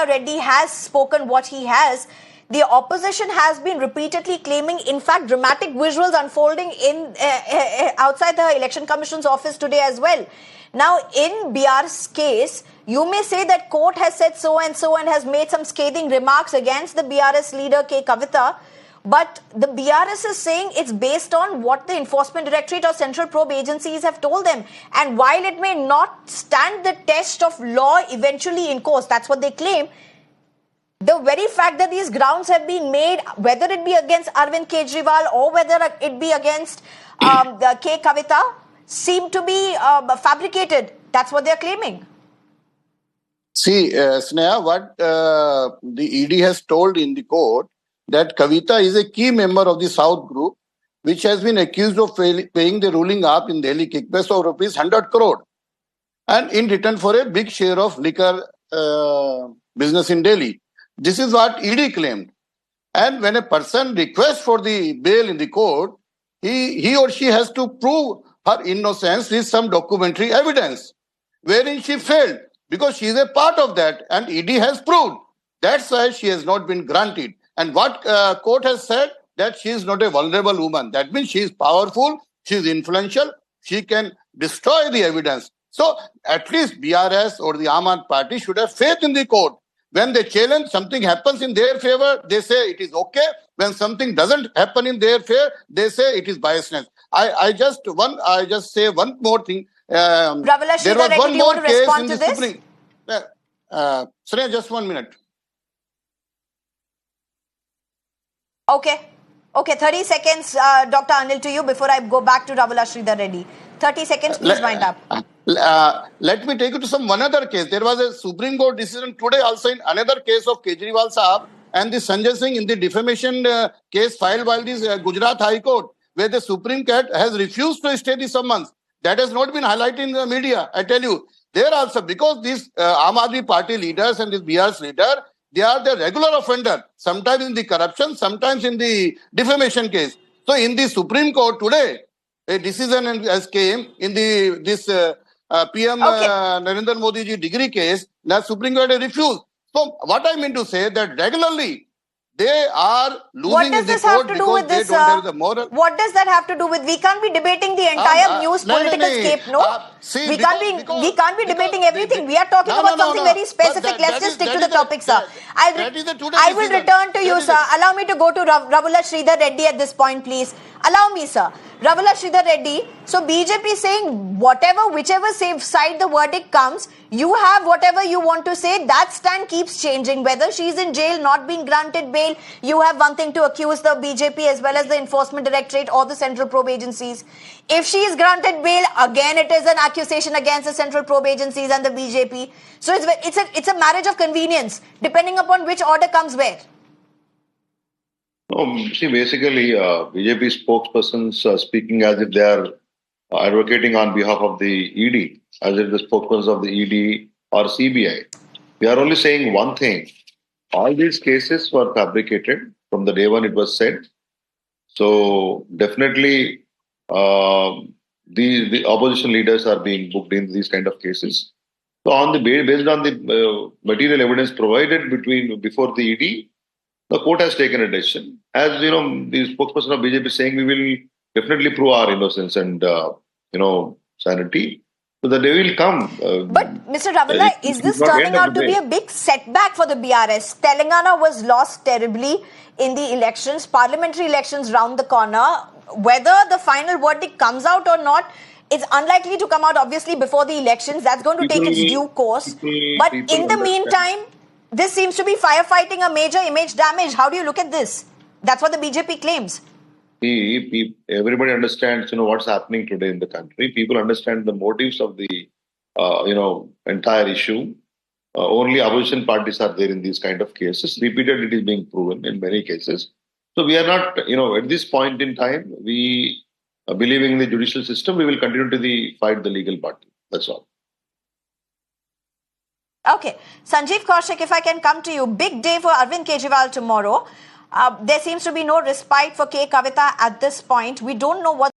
Sridhar Reddy has spoken what he has, the opposition has been repeatedly claiming, in fact, dramatic visuals unfolding in outside the Election Commission's office today as well. Now, in BR's case, you may say that court has said so and has made some scathing remarks against the BRS leader K Kavitha. But the BRS is saying it's based on what the Enforcement Directorate or Central Probe agencies have told them. And while it may not stand the test of law eventually in course, that's what they claim, the very fact that these grounds have been made, whether it be against Arvind Kejriwal or whether it be against the K Kavitha, seem to be fabricated. That's what they're claiming. See, Sneha, what the ED has told in the court, that Kavitha is a key member of the South Group, which has been accused of paying the ruling up in Delhi kickbacks of rupees 100 crore, and in return for a big share of liquor business in Delhi. This is what ED claimed. And when a person requests for the bail in the court, he or she has to prove her innocence with some documentary evidence, wherein she failed, because she is a part of that, and ED has proved. That's why she has not been granted. And what court has said, that she is not a vulnerable woman. That means she is powerful, she is influential, she can destroy the evidence. So at least BRS or the Aam Aadmi Party should have faith in the court. When they challenge, something happens in their favor, they say it is okay. When something doesn't happen in their favor, they say it is biasness. I just say one more thing. Ravala, there was one more case in the this? Supreme. Sneha, just 1 minute. Okay, 30 seconds, Dr. Anil, to you before I go back to Ravala Sridhar Reddy. 30 seconds, please wind up. Let me take you to one other case. There was a Supreme Court decision today also in another case of Kejriwal Saab and the Sanjay Singh in the defamation case filed by this Gujarat High Court, where the Supreme Court has refused to stay the summons. That has not been highlighted in the media, I tell you. There also, because these Aam Aadmi Party leaders and this BR's leader, they are the regular offender, sometimes in the corruption, sometimes in the defamation case. So in the Supreme Court today, a decision has came in this PM Narendra Modi ji degree case, the Supreme Court has refused. So what I mean to say that regularly they are losing in the court because they don't have the moral. What does that have to do with? We can't be debating the entire news political scape, no? We can't be debating everything. We are talking about something very specific. Let's just stick to the topic, sir. I will return to you, sir. Allow me to go to Ravala Sridhar Reddy at this point, please. Allow me, sir. Ravala Sridhar Reddy, so BJP is saying whichever side the verdict comes, you have whatever you want to say. That stand keeps changing. Whether she's in jail, not being granted bail, you have one thing to accuse the BJP as well as the Enforcement Directorate or the Central Probe agencies. If she is granted bail, again it is an accusation against the Central Probe agencies and the BJP. So it's a marriage of convenience, depending upon which order comes where. No, see, basically, BJP spokespersons are speaking as if they are advocating on behalf of the ED, as if the spokespersons of the ED or CBI. We are only saying one thing. All these cases were fabricated from the day when it was said. So, definitely, the opposition leaders are being booked in these kind of cases. So, based on the material evidence provided before the ED, the court has taken a decision. As you know, the spokesperson of BJP is saying, we will definitely prove our innocence and sanity. So the day will come. But Mr. Ravala, is this turning out to be a big setback for the BRS? Telangana was lost terribly in the elections, parliamentary elections round the corner. Whether the final verdict comes out or not, it's unlikely to come out obviously before the elections. That's going to take its due course. But in the meantime, this seems to be firefighting a major image damage. How do you look at this? That's what the BJP claims. Everybody understands, what's happening today in the country. People understand the motives of the, entire issue. Only opposition parties are there in these kind of cases. Repeatedly, it is being proven in many cases. So we are not, at this point in time, we believing in the judicial system, we will continue to fight the legal party. That's all. Okay. Sanjeev Kaushik, if I can come to you. Big day for Arvind Kejriwal tomorrow. There seems to be no respite for K Kavitha at this point. We don't know what